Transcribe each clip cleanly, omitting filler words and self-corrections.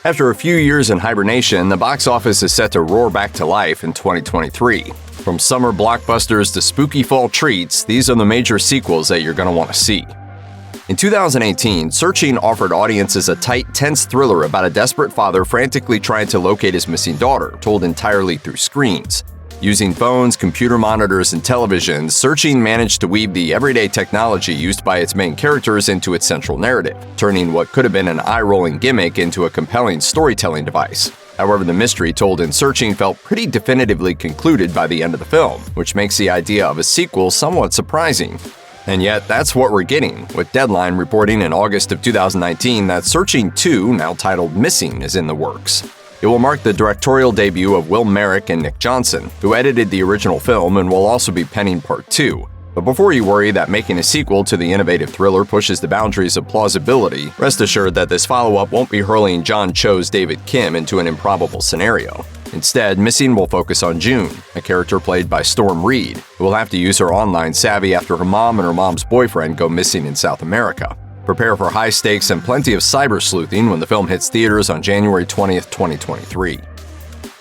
After a few years in hibernation, the box office is set to roar back to life in 2023. From summer blockbusters to spooky fall treats, these are the major sequels that you're going to want to see. In 2018, Searching offered audiences a tight, tense thriller about a desperate father frantically trying to locate his missing daughter, told entirely through screens. Using phones, computer monitors, and televisions, Searching managed to weave the everyday technology used by its main characters into its central narrative, turning what could have been an eye-rolling gimmick into a compelling storytelling device. However, the mystery told in Searching felt pretty definitively concluded by the end of the film, which makes the idea of a sequel somewhat surprising. And yet, that's what we're getting, with Deadline reporting in August of 2019 that Searching 2, now titled Missing, is in the works. It will mark the directorial debut of Will Merrick and Nick Johnson, who edited the original film and will also be penning Part 2. But before you worry that making a sequel to the innovative thriller pushes the boundaries of plausibility, rest assured that this follow-up won't be hurling John Cho's David Kim into an improbable scenario. Instead, Missing will focus on June, a character played by Storm Reed, who will have to use her online savvy after her mom and her mom's boyfriend go missing in South America. Prepare for high stakes and plenty of cyber sleuthing when the film hits theaters on January 20th, 2023.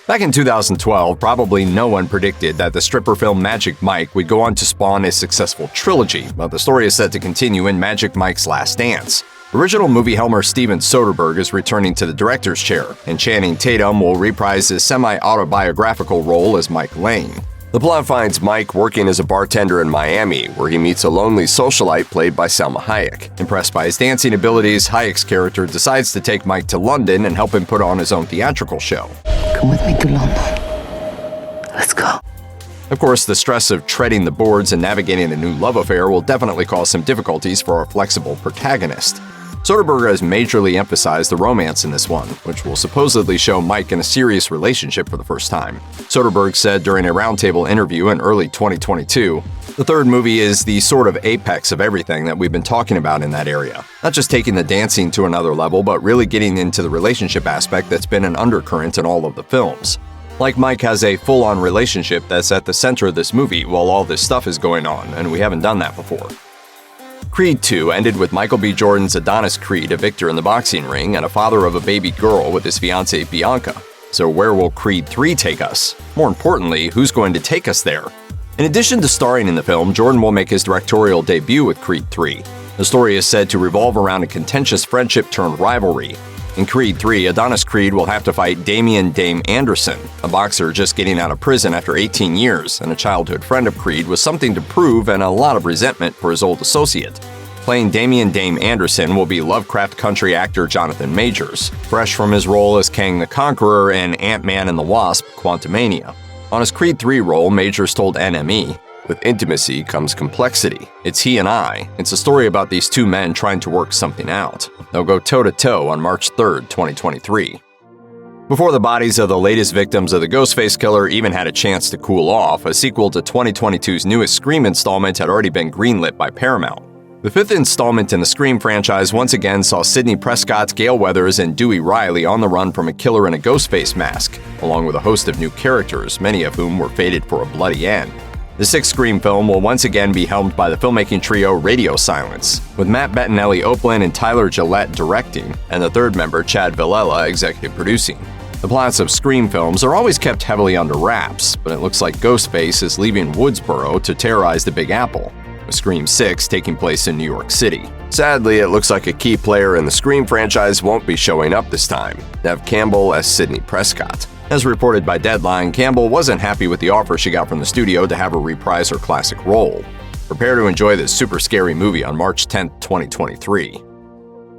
Back in 2012, probably no one predicted that the stripper film Magic Mike would go on to spawn a successful trilogy, but the story is set to continue in Magic Mike's Last Dance. Original movie helmer Steven Soderbergh is returning to the director's chair, and Channing Tatum will reprise his semi-autobiographical role as Mike Lane. The plot finds Mike working as a bartender in Miami, where he meets a lonely socialite played by Salma Hayek. Impressed by his dancing abilities, Hayek's character decides to take Mike to London and help him put on his own theatrical show. Come with me to London. Let's go. Of course, the stress of treading the boards and navigating a new love affair will definitely cause some difficulties for our flexible protagonist. Soderbergh has majorly emphasized the romance in this one, which will supposedly show Mike in a serious relationship for the first time. Soderbergh said during a roundtable interview in early 2022, "The third movie is the sort of apex of everything that we've been talking about in that area. Not just taking the dancing to another level, but really getting into the relationship aspect that's been an undercurrent in all of the films. Like Mike has a full-on relationship that's at the center of this movie while all this stuff is going on, and we haven't done that before." Creed 2 ended with Michael B. Jordan's Adonis Creed a victor in the boxing ring and a father of a baby girl with his fiancée Bianca. So where will Creed 3 take us? More importantly, who's going to take us there? In addition to starring in the film, Jordan will make his directorial debut with Creed 3. The story is said to revolve around a contentious friendship-turned-rivalry. In Creed 3, Adonis Creed will have to fight Damian "Dame" Anderson, a boxer just getting out of prison after 18 years and a childhood friend of Creed with something to prove and a lot of resentment for his old associate. Playing Damian "Dame" Anderson will be Lovecraft Country actor Jonathan Majors, fresh from his role as Kang the Conqueror in Ant-Man and the Wasp: Quantumania. On his Creed 3 role, Majors told NME, "With intimacy comes complexity. It's he and I. It's a story about these two men trying to work something out. They'll go toe-to-toe on March 3rd, 2023. Before the bodies of the latest victims of the Ghostface killer even had a chance to cool off, a sequel to 2022's newest Scream installment had already been greenlit by Paramount. The fifth installment in the Scream franchise once again saw Sidney Prescott, Gale Weathers, and Dewey Riley on the run from a killer in a Ghostface mask, along with a host of new characters, many of whom were fated for a bloody end. The sixth Scream film will once again be helmed by the filmmaking trio Radio Silence, with Matt Bettinelli-Oplan and Tyler Gillette directing, and the third member, Chad Villella, executive producing. The plots of Scream films are always kept heavily under wraps, but it looks like Ghostface is leaving Woodsboro to terrorize the Big Apple, with Scream 6 taking place in New York City. Sadly, it looks like a key player in the Scream franchise won't be showing up this time, Neve Campbell as Sidney Prescott. As reported by Deadline, Campbell wasn't happy with the offer she got from the studio to have her reprise her classic role. Prepare to enjoy this super scary movie on March 10th, 2023.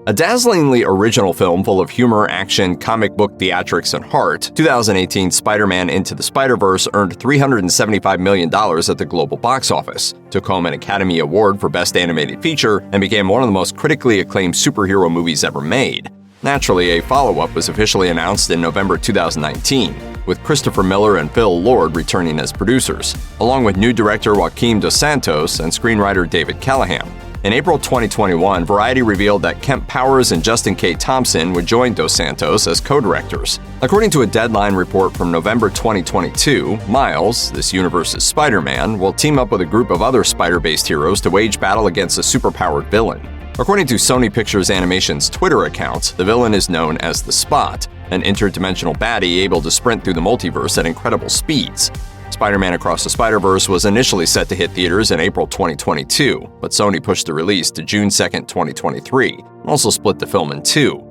A dazzlingly original film full of humor, action, comic book theatrics, and heart, 2018 Spider-Man Into the Spider-Verse earned $375 million at the global box office, took home an Academy Award for Best Animated Feature, and became one of the most critically acclaimed superhero movies ever made. Naturally, a follow-up was officially announced in November 2019, with Christopher Miller and Phil Lord returning as producers, along with new director Joaquim Dos Santos and screenwriter David Callahan. In April 2021, Variety revealed that Kemp Powers and Justin K. Thompson would join Dos Santos as co-directors. According to a Deadline report from November 2022, Miles, this universe's Spider-Man, will team up with a group of other spider-based heroes to wage battle against a superpowered villain. According to Sony Pictures Animation's Twitter account, the villain is known as the Spot, an interdimensional baddie able to sprint through the multiverse at incredible speeds. Spider-Man Across the Spider-Verse was initially set to hit theaters in April 2022, but Sony pushed the release to June 2, 2023, and also split the film in two.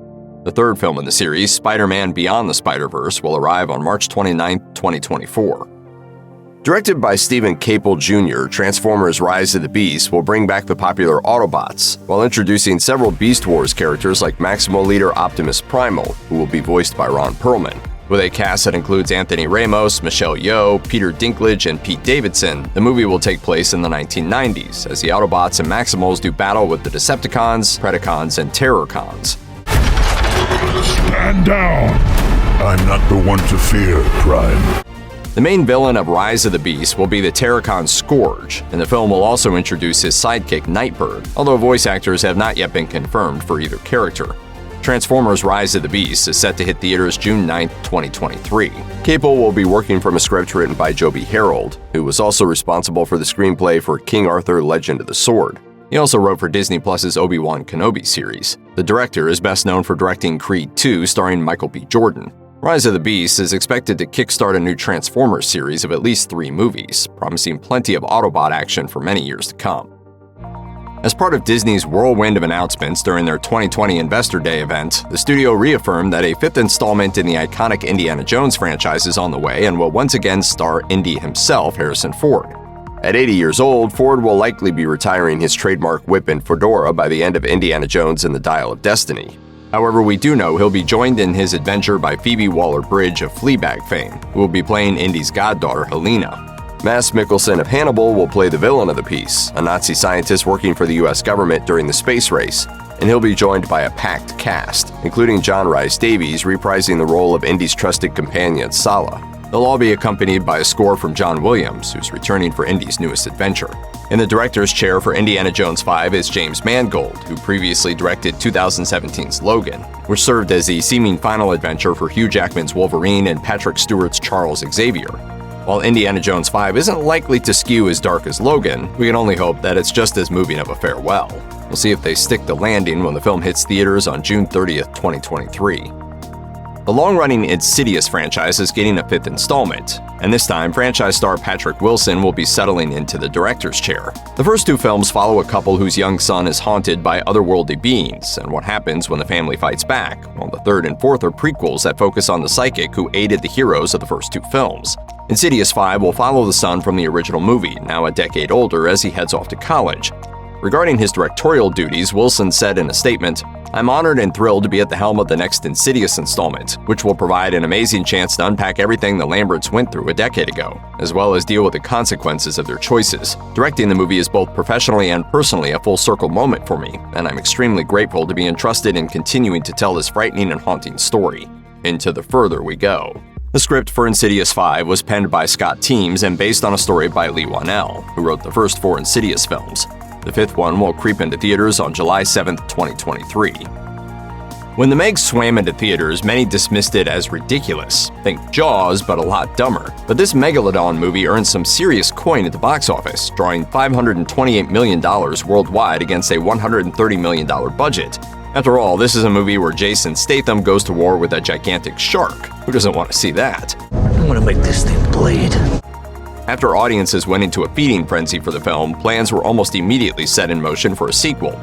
The third film in the series, Spider-Man Beyond the Spider-Verse, will arrive on March 29, 2024. Directed by Stephen Caple Jr., Transformers Rise of the Beast will bring back the popular Autobots, while introducing several Beast Wars characters like Maximo Leader Optimus Primal, who will be voiced by Ron Perlman. With a cast that includes Anthony Ramos, Michelle Yeoh, Peter Dinklage, and Pete Davidson, the movie will take place in the 1990s, as the Autobots and Maximals do battle with the Decepticons, Predacons, and Terrorcons. Stand down! I'm not the one to fear, Prime. The main villain of Rise of the Beast will be the Terrorcon Scourge, and the film will also introduce his sidekick Nightbird, although voice actors have not yet been confirmed for either character. Transformers Rise of the Beast is set to hit theaters June 9, 2023. Caple will be working from a script written by Joby Harold, who was also responsible for the screenplay for King Arthur: Legend of the Sword. He also wrote for Disney Plus's Obi-Wan Kenobi series. The director is best known for directing Creed 2 starring Michael B. Jordan. Rise of the Beast is expected to kickstart a new Transformers series of at least 3 movies, promising plenty of Autobot action for many years to come. As part of Disney's whirlwind of announcements during their 2020 Investor Day event, the studio reaffirmed that a 5th installment in the iconic Indiana Jones franchise is on the way and will once again star Indy himself, Harrison Ford. At 80 years old, Ford will likely be retiring his trademark whip and fedora by the end of Indiana Jones and the Dial of Destiny. However, we do know he'll be joined in his adventure by Phoebe Waller-Bridge of Fleabag fame, who will be playing Indy's goddaughter, Helena. Mads Mikkelsen of Hannibal will play the villain of the piece, a Nazi scientist working for the US government during the space race, and he'll be joined by a packed cast, including John Rhys Davies reprising the role of Indy's trusted companion, Sala. They'll all be accompanied by a score from John Williams, who's returning for Indy's newest adventure. In the director's chair for Indiana Jones 5 is James Mangold, who previously directed 2017's Logan, which served as the seeming final adventure for Hugh Jackman's Wolverine and Patrick Stewart's Charles Xavier. While Indiana Jones 5 isn't likely to skew as dark as Logan, we can only hope that it's just as moving of a farewell. We'll see if they stick the landing when the film hits theaters on June 30th, 2023. The long-running Insidious franchise is getting a 5th installment, and this time, franchise star Patrick Wilson will be settling into the director's chair. The first 2 films follow a couple whose young son is haunted by otherworldly beings and what happens when the family fights back, while the 3rd and 4th are prequels that focus on the psychic who aided the heroes of the first 2 films. Insidious 5 will follow the son from the original movie, now a decade older, as he heads off to college. Regarding his directorial duties, Wilson said in a statement, "I'm honored and thrilled to be at the helm of the next Insidious installment, which will provide an amazing chance to unpack everything the Lamberts went through a decade ago, as well as deal with the consequences of their choices. Directing the movie is both professionally and personally a full-circle moment for me, and I'm extremely grateful to be entrusted in continuing to tell this frightening and haunting story. Into the further we go." The script for Insidious 5 was penned by Scott Teems and based on a story by Lee Wanell, who wrote the first 4 Insidious films. The 5th one will creep into theaters on July 7, 2023. When The Meg swam into theaters, many dismissed it as ridiculous. Think Jaws, but a lot dumber. But this Megalodon movie earned some serious coin at the box office, drawing $528 million worldwide against a $130 million budget. After all, this is a movie where Jason Statham goes to war with a gigantic shark. Who doesn't want to see that? I'm gonna make this thing bleed. After audiences went into a feeding frenzy for the film, plans were almost immediately set in motion for a sequel.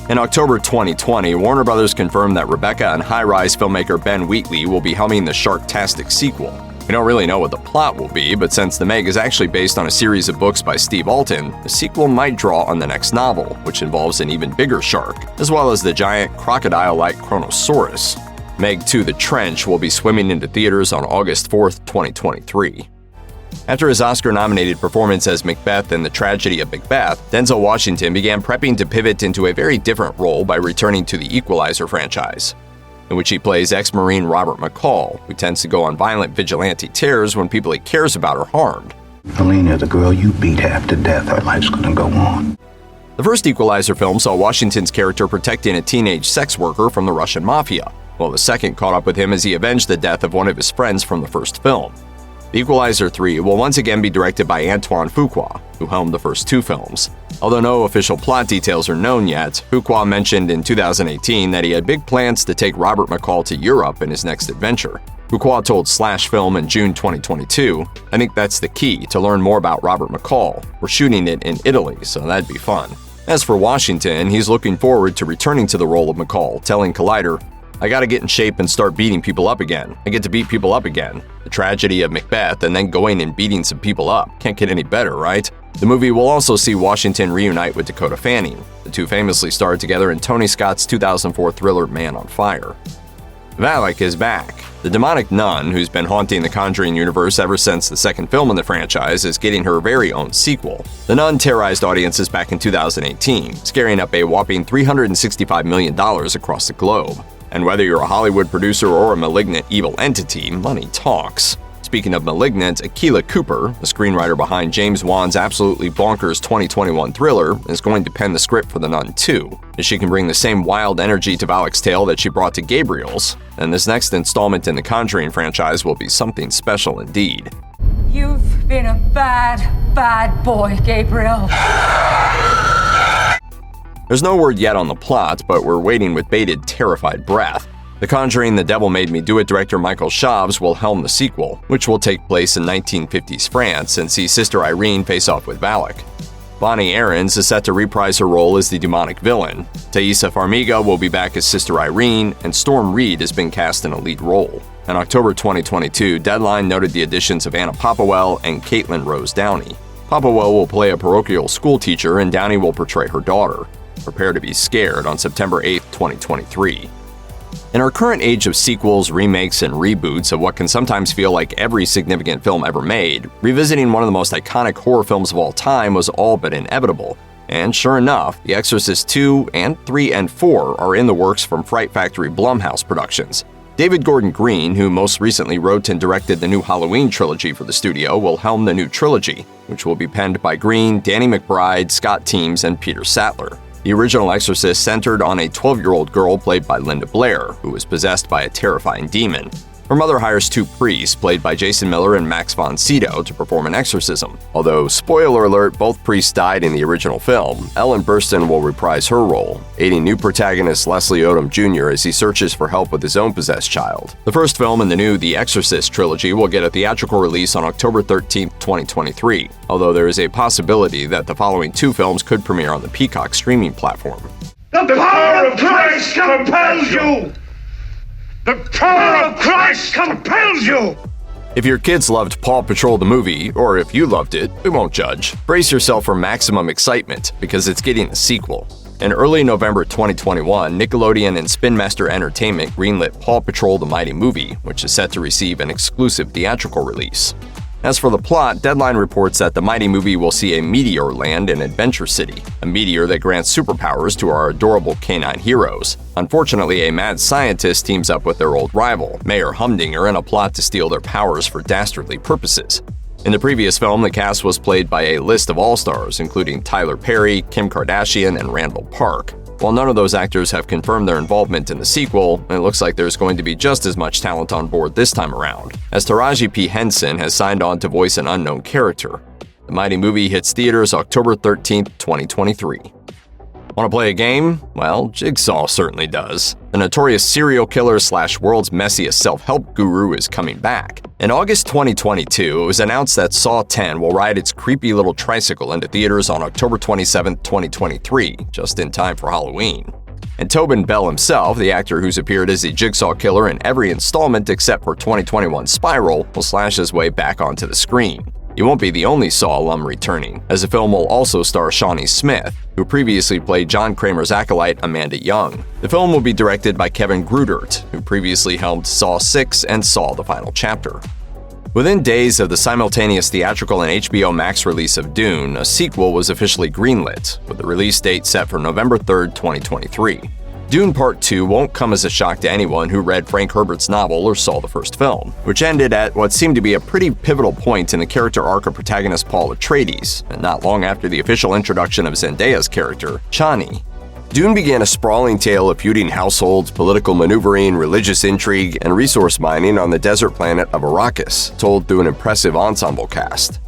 In October 2020, Warner Bros. Confirmed that Rebecca and High Rise filmmaker Ben Wheatley will be helming the Sharktastic sequel. We don't really know what the plot will be, but since The Meg is actually based on a series of books by Steve Alten, the sequel might draw on the next novel, which involves an even bigger shark, as well as the giant crocodile-like Kronosaurus. Meg 2: The Trench will be swimming into theaters on August 4th, 2023. After his Oscar-nominated performance as Macbeth in The Tragedy of Macbeth, Denzel Washington began prepping to pivot into a very different role by returning to the Equalizer franchise, in which he plays ex-Marine Robert McCall, who tends to go on violent vigilante tears when people he cares about are harmed. Helena, the girl you beat half to death, her life's gonna go on. The first Equalizer film saw Washington's character protecting a teenage sex worker from the Russian mafia, while the second caught up with him as he avenged the death of one of his friends from the first film. The Equalizer 3 will once again be directed by Antoine Fuqua, who helmed the first two films. Although no official plot details are known yet, Fuqua mentioned in 2018 that he had big plans to take Robert McCall to Europe in his next adventure. Fuqua told Slash Film in June 2022, "I think that's the key, to learn more about Robert McCall. We're shooting it in Italy, so that'd be fun." As for Washington, he's looking forward to returning to the role of McCall, telling Collider, "I gotta get in shape and start beating people up again. I get to beat people up again. The tragedy of Macbeth and then going and beating some people up. Can't get any better, right?" The movie will also see Washington reunite with Dakota Fanning. The two famously starred together in Tony Scott's 2004 thriller Man on Fire. Valak is back. The demonic nun, who's been haunting the Conjuring universe ever since the second film in the franchise, is getting her very own sequel. The nun terrorized audiences back in 2018, scaring up a whopping $365 million across the globe. And whether you're a Hollywood producer or a malignant evil entity, money talks. Speaking of malignant, Akilah Cooper, the screenwriter behind James Wan's absolutely bonkers 2021 thriller, is going to pen the script for The Nun 2. If she can bring the same wild energy to Valak's tale that she brought to Gabriel's, then this next installment in the Conjuring franchise will be something special indeed. You've been a bad, bad boy, Gabriel. There's no word yet on the plot, but we're waiting with bated, terrified breath. The Conjuring The Devil Made Me Do It director Michael Chaves will helm the sequel, which will take place in 1950s France and see Sister Irene face off with Valak. Bonnie Aarons is set to reprise her role as the demonic villain. Taissa Farmiga will be back as Sister Irene, and Storm Reed has been cast in a lead role. In October 2022, Deadline noted the additions of Anna Popplewell and Caitlin Rose Downey. Popplewell will play a parochial school teacher, and Downey will portray her daughter. Prepare to be scared on September 8, 2023. In our current age of sequels, remakes, and reboots of what can sometimes feel like every significant film ever made, revisiting one of the most iconic horror films of all time was all but inevitable. And sure enough, The Exorcist 2 and 3 and 4 are in the works from Fright Factory Blumhouse Productions. David Gordon Green, who most recently wrote and directed the new Halloween trilogy for the studio, will helm the new trilogy, which will be penned by Green, Danny McBride, Scott Teems, and Peter Sattler. The original Exorcist centered on a 12-year-old girl played by Linda Blair, who was possessed by a terrifying demon. Her mother hires two priests, played by Jason Miller and Max von Sydow, to perform an exorcism. Although, spoiler alert, both priests died in the original film, Ellen Burstyn will reprise her role, aiding new protagonist Leslie Odom Jr. as he searches for help with his own possessed child. The first film in the new The Exorcist trilogy will get a theatrical release on October 13, 2023, although there is a possibility that the following two films could premiere on the Peacock streaming platform. The power of Christ compels you! The power of Christ compels you! If your kids loved Paw Patrol the movie, or if you loved it, we won't judge. Brace yourself for maximum excitement, because it's getting a sequel. In early November 2021, Nickelodeon and Spin Master Entertainment greenlit Paw Patrol the Mighty Movie, which is set to receive an exclusive theatrical release. As for the plot, Deadline reports that the Mighty Movie will see a meteor land in Adventure City, a meteor that grants superpowers to our adorable canine heroes. Unfortunately, a mad scientist teams up with their old rival, Mayor Humdinger, in a plot to steal their powers for dastardly purposes. In the previous film, the cast was played by a list of all-stars, including Tyler Perry, Kim Kardashian, and Randall Park. While none of those actors have confirmed their involvement in the sequel, it looks like there's going to be just as much talent on board this time around, as Taraji P. Henson has signed on to voice an unknown character. The Mighty Movie hits theaters October 13, 2023. Want to play a game? Well, Jigsaw certainly does. The notorious serial killer / world's messiest self-help guru is coming back. In August 2022, it was announced that Saw 10 will ride its creepy little tricycle into theaters on October 27, 2023, just in time for Halloween. And Tobin Bell himself, the actor who's appeared as the Jigsaw killer in every installment except for 2021's Spiral, will slash his way back onto the screen. He won't be the only Saw alum returning, as the film will also star Shawnee Smith, who previously played John Kramer's acolyte Amanda Young. The film will be directed by Kevin Grudert, who previously helmed Saw 6 and Saw: The Final Chapter. Within days of the simultaneous theatrical and HBO Max release of Dune, a sequel was officially greenlit, with the release date set for November 3, 2023. Dune Part 2 won't come as a shock to anyone who read Frank Herbert's novel or saw the first film, which ended at what seemed to be a pretty pivotal point in the character arc of protagonist Paul Atreides, and not long after the official introduction of Zendaya's character, Chani. Dune began a sprawling tale of feuding households, political maneuvering, religious intrigue, and resource mining on the desert planet of Arrakis, told through an impressive ensemble cast.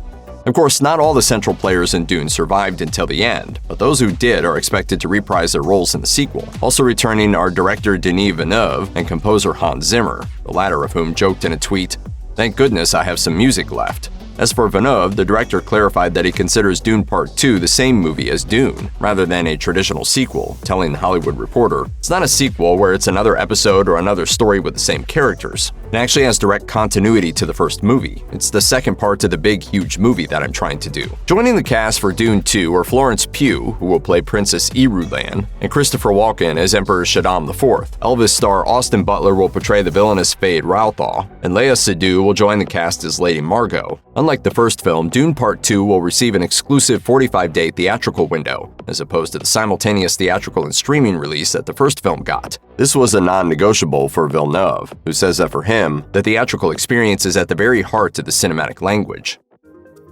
Of course, not all the central players in Dune survived until the end, but those who did are expected to reprise their roles in the sequel. Also returning are director Denis Villeneuve and composer Hans Zimmer, the latter of whom joked in a tweet, "Thank goodness I have some music left." As for Villeneuve, the director clarified that he considers Dune Part 2 the same movie as Dune, rather than a traditional sequel, telling The Hollywood Reporter, "It's not a sequel where it's another episode or another story with the same characters. It actually has direct continuity to the first movie. It's the second part to the big, huge movie that I'm trying to do." Joining the cast for Dune 2 are Florence Pugh, who will play Princess Irulan, and Christopher Walken as Emperor Shaddam IV. Elvis star Austin Butler will portray the villainous Fade Routhaw, and Léa Seydoux will join the cast as Lady Margot. Unlike the first film, Dune Part 2 will receive an exclusive 45-day theatrical window, as opposed to the simultaneous theatrical and streaming release that the first film got. This was a non-negotiable for Villeneuve, who says that for him, the theatrical experience is at the very heart of the cinematic language.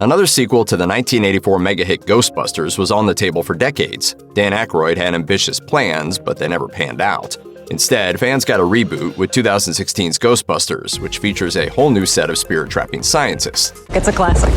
Another sequel to the 1984 mega-hit Ghostbusters was on the table for decades. Dan Aykroyd had ambitious plans, but they never panned out. Instead, fans got a reboot with 2016's Ghostbusters, which features a whole new set of spirit-trapping scientists. It's a classic.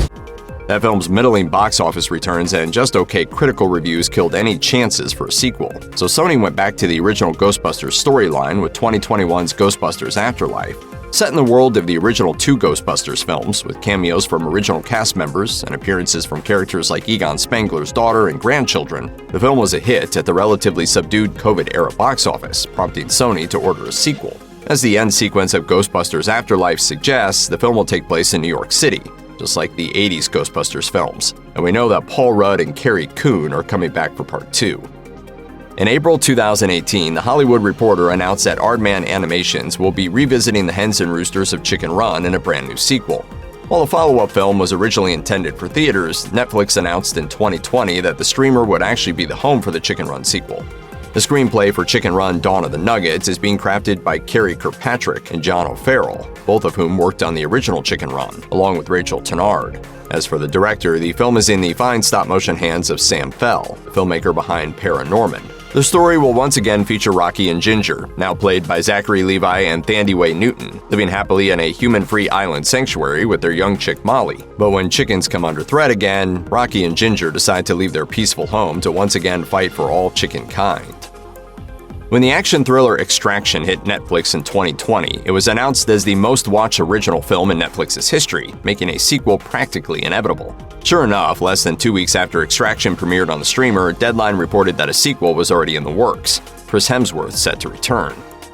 That film's middling box office returns and just okay critical reviews killed any chances for a sequel, so Sony went back to the original Ghostbusters storyline with 2021's Ghostbusters Afterlife. Set in the world of the original two Ghostbusters films, with cameos from original cast members and appearances from characters like Egon Spengler's daughter and grandchildren, the film was a hit at the relatively subdued COVID-era box office, prompting Sony to order a sequel. As the end sequence of Ghostbusters Afterlife suggests, the film will take place in New York City, just like the 80s Ghostbusters films, and we know that Paul Rudd and Carrie Coon are coming back for Part 2. In April 2018, The Hollywood Reporter announced that Aardman Animations will be revisiting the Hens and Roosters of Chicken Run in a brand new sequel. While the follow-up film was originally intended for theaters, Netflix announced in 2020 that the streamer would actually be the home for the Chicken Run sequel. The screenplay for Chicken Run: Dawn of the Nuggets is being crafted by Carrie Kirkpatrick and John O'Farrell, both of whom worked on the original Chicken Run, along with Rachel Tennard. As for the director, the film is in the fine stop-motion hands of Sam Fell, the filmmaker behind Paranorman. The story will once again feature Rocky and Ginger, now played by Zachary Levi and Thandiwe Newton, living happily in a human-free island sanctuary with their young chick Molly. But when chickens come under threat again, Rocky and Ginger decide to leave their peaceful home to once again fight for all chicken kind. When the action thriller Extraction hit Netflix in 2020, it was announced as the most-watched original film in Netflix's history, making a sequel practically inevitable. Sure enough, less than 2 weeks after Extraction premiered on the streamer, Deadline reported that a sequel was already in the works, Chris Hemsworth set to return.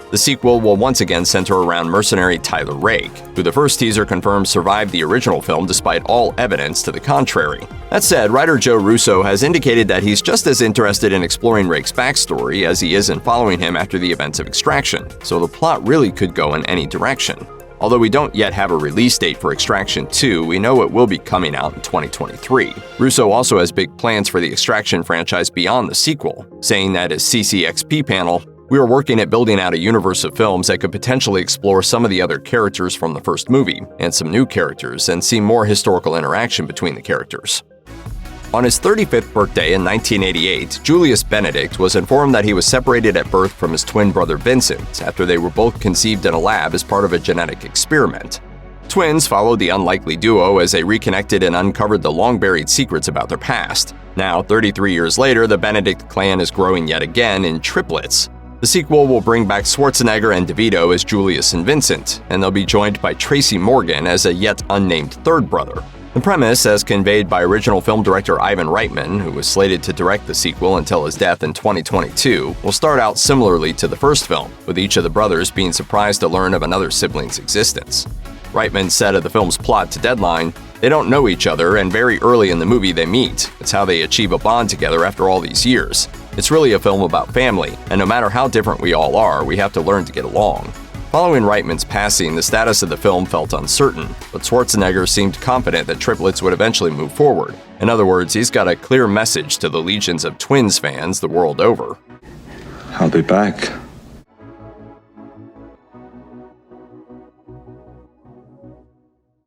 The sequel will once again center around mercenary Tyler Rake, who the first teaser confirmed survived the original film despite all evidence to the contrary. That said, writer Joe Russo has indicated that he's just as interested in exploring Rake's backstory as he is in following him after the events of Extraction, so the plot really could go in any direction. Although we don't yet have a release date for Extraction 2, we know it will be coming out in 2023. Russo also has big plans for the Extraction franchise beyond the sequel, saying that his CCXP panel, "We are working at building out a universe of films that could potentially explore some of the other characters from the first movie, and some new characters, and see more historical interaction between the characters." On his 35th birthday in 1988, Julius Benedict was informed that he was separated at birth from his twin brother Vincent after they were both conceived in a lab as part of a genetic experiment. Twins followed the unlikely duo as they reconnected and uncovered the long-buried secrets about their past. Now, 33 years later, the Benedict clan is growing yet again in Triplets. The sequel will bring back Schwarzenegger and DeVito as Julius and Vincent, and they'll be joined by Tracy Morgan as a yet unnamed third brother. The premise, as conveyed by original film director Ivan Reitman, who was slated to direct the sequel until his death in 2022, will start out similarly to the first film, with each of the brothers being surprised to learn of another sibling's existence. Reitman said of the film's plot to Deadline, "They don't know each other, and very early in the movie they meet. It's how they achieve a bond together after all these years. It's really a film about family, and no matter how different we all are, we have to learn to get along." Following Reitman's passing, the status of the film felt uncertain, but Schwarzenegger seemed confident that Triplets would eventually move forward. In other words, he's got a clear message to the legions of Twins fans the world over. I'll be back.